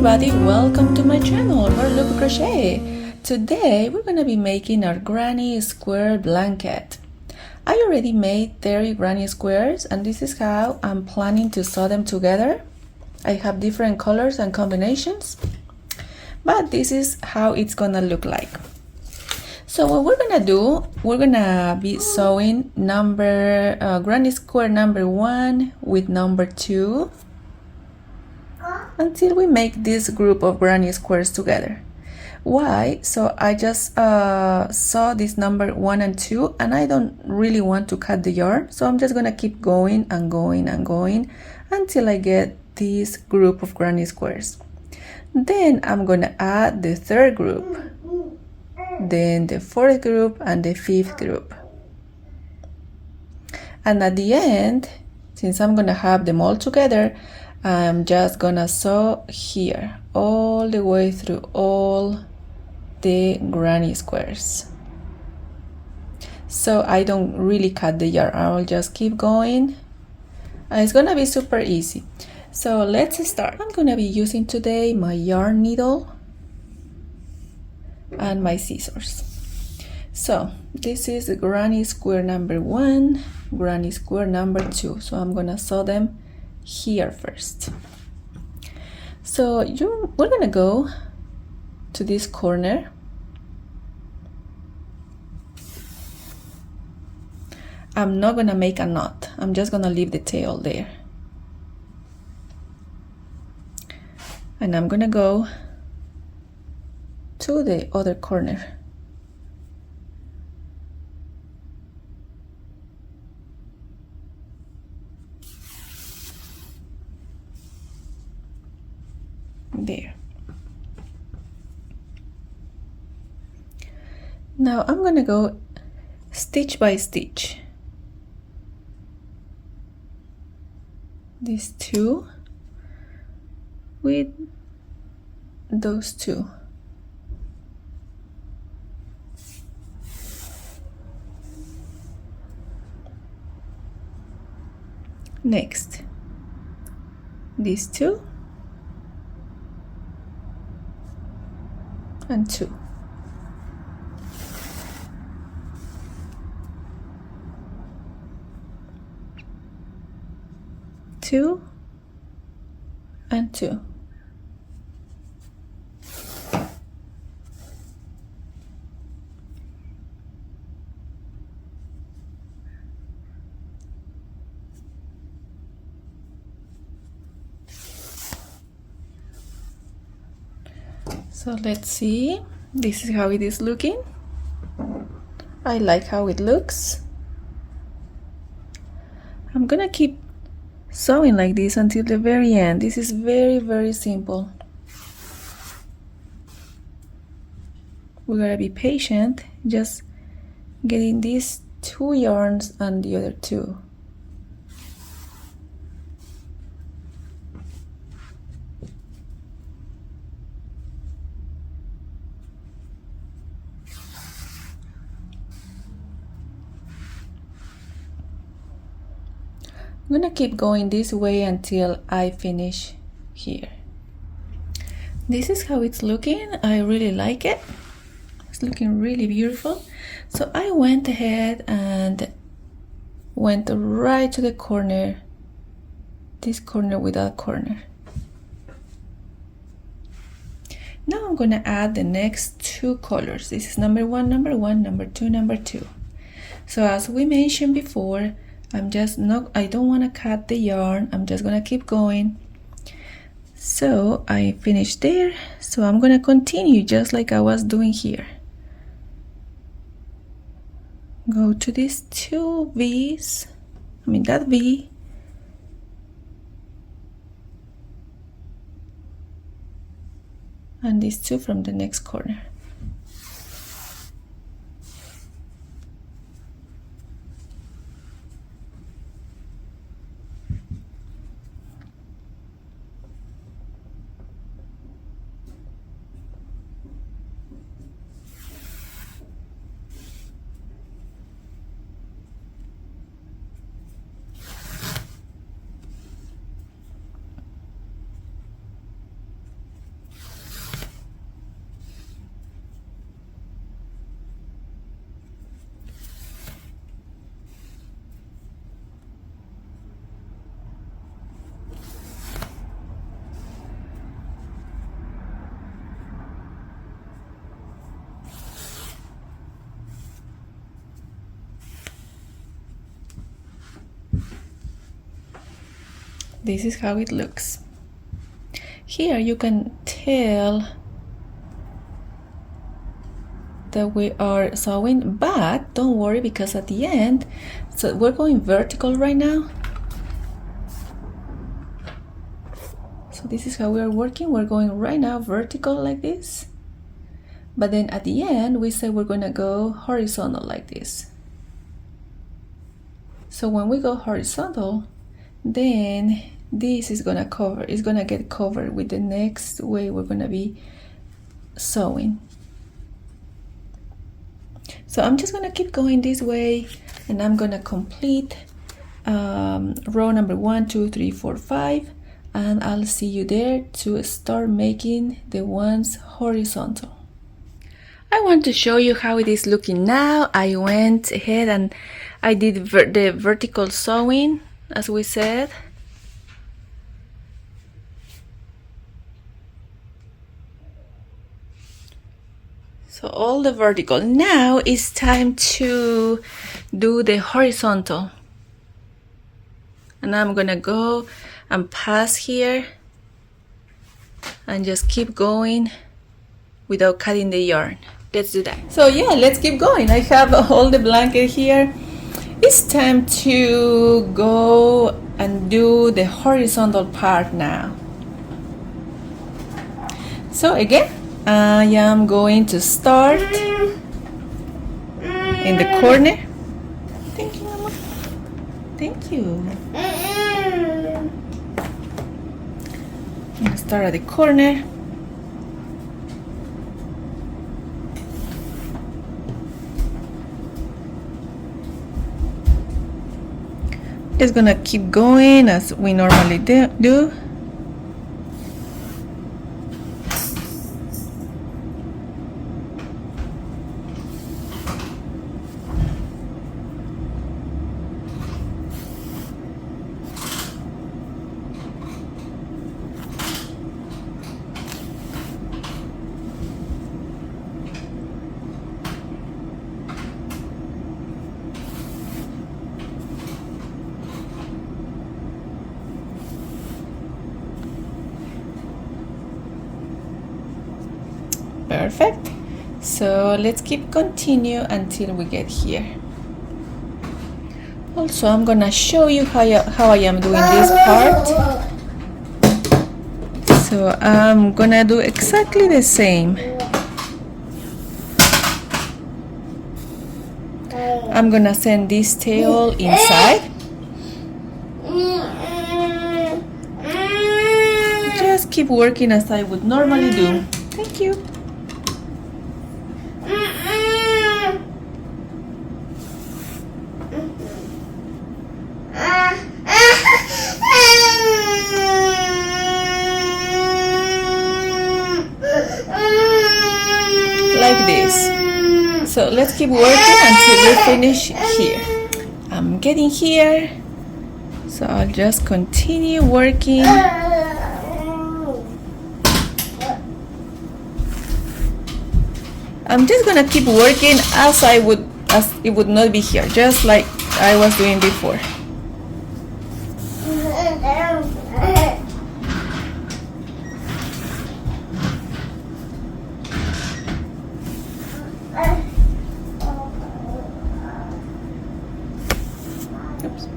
everybody, welcome to my channel, Guadalupe Crochet. Today we're going to be making our granny square blanket. I already made 30 granny squares and this is how I'm planning to sew them together. I have different colors and combinations, but this is how it's gonna look like. So what we're gonna do, we're gonna be sewing granny square number 1 with number 2 until we make this group of granny squares together. Why? So I just saw this number 1 and 2 and I don't really want to cut the yarn, so I'm just gonna keep going and going and going until I get this group of granny squares. Then I'm gonna add the third group, then the fourth group and the fifth group. And at the end, since I'm gonna have them all together, I'm just gonna sew here all the way through all the granny squares. So I don't really cut the yarn, I'll just keep going. And it's gonna be super easy. So let's start. I'm gonna be using today my yarn needle and my scissors. So this is granny square number 1, granny square number 2. So I'm gonna sew them here first. So we're gonna go to this corner. I'm not gonna make a knot, I'm just gonna leave the tail there. And I'm gonna go to the other corner. There. Now I'm gonna go stitch by stitch. These two with those two. Next, these two and 2. Two and 2. So let's see, this is how it is looking. I like how it looks. I'm gonna keep sewing like this until the very end. This is very simple. We gotta be patient, just getting these 2 yarns and the other 2. I'm gonna keep going this way until I finish here. This is how it's looking. I really like it. It's looking really beautiful. So I went ahead and went right to the corner, this corner with that corner. Now I'm gonna add the next 2 colors. This is number 1, number 2, number 2. So as we mentioned before, I don't want to cut the yarn, I'm just gonna keep going. So I finished there, so I'm gonna continue just like I was doing here. Go to these 2 V's, that V, and these 2 from the next corner. This is how it looks. Here you can tell that we are sewing, but don't worry, because at the end, so we're going vertical right now. So this is how we are working. We're going right now vertical like this, but then at the end we say we're gonna go horizontal like this. So when we go horizontal, then this is gonna cover, it's gonna get covered with the next way we're gonna be sewing. So I'm just gonna keep going this way, and I'm gonna complete row number 1, 2, 3, 4, 5, and I'll see you there to start making the ones horizontal. I want to show you how it is looking now. I went ahead and I did the vertical sewing, as we said. So all the vertical. Now it's time to do the horizontal. And I'm gonna go and pass here and just keep going without cutting the yarn. Let's do that. So yeah, let's keep going. I have all the blanket here. It's time to go and do the horizontal part now. So again, I am going to start in the corner. Thank you, Mama. Thank you. I'm gonna start at the corner. Just gonna keep going as we normally do. Perfect. So let's keep continue until we get here. Also, I'm gonna show you how I am doing this part. So I'm gonna do exactly the same. I'm gonna send this tail inside. Just keep working as I would normally do. Thank you. Like this. So let's keep working until we finish here. I'm getting here, so I'll just continue working. I'm just gonna keep working as it would not be here, just like I was doing before. Oops.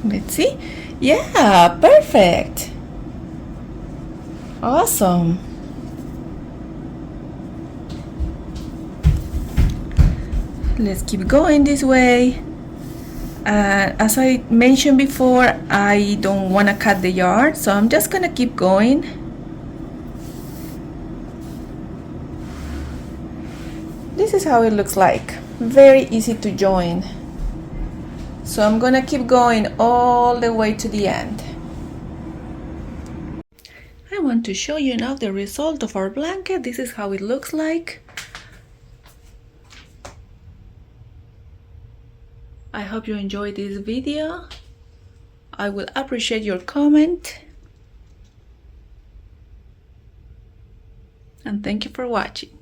Let's see. Yeah, perfect. Awesome. Let's keep going this way. As I mentioned before, I don't want to cut the yarn, so I'm just gonna keep going. This is how it looks like. Very easy to join. So I'm gonna keep going all the way to the end. I want to show you now the result of our blanket. This is how it looks like. I hope you enjoyed this video. I will appreciate your comment. And thank you for watching.